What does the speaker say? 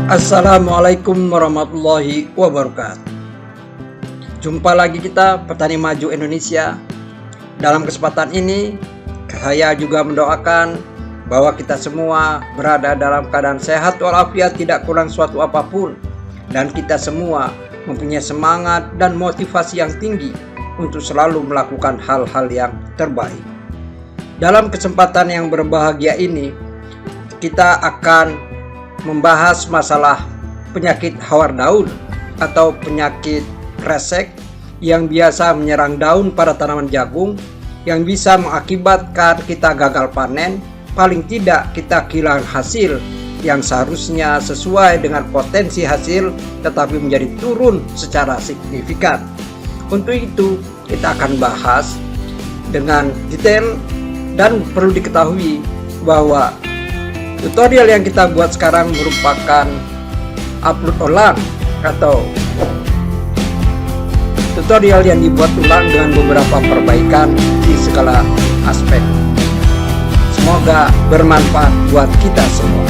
Assalamualaikum warahmatullahi wabarakatuh. Jumpa lagi kita petani maju Indonesia. Dalam kesempatan ini saya juga mendoakan bahwa kita semua berada dalam keadaan sehat walafiat, tidak kurang suatu apapun, dan kita semua mempunyai semangat dan motivasi yang tinggi untuk selalu melakukan hal-hal yang terbaik. Dalam kesempatan yang berbahagia ini kita akan membahas masalah penyakit Hawar Daun atau penyakit Kresek yang biasa menyerang daun pada tanaman jagung, yang bisa mengakibatkan kita gagal panen, paling tidak kita kehilangan hasil yang seharusnya sesuai dengan potensi hasil tetapi menjadi turun secara signifikan. Untuk itu kita akan bahas dengan detail, dan perlu diketahui bahwa tutorial yang kita buat sekarang merupakan upload ulang atau tutorial yang dibuat ulang dengan beberapa perbaikan di segala aspek. Semoga bermanfaat buat kita semua.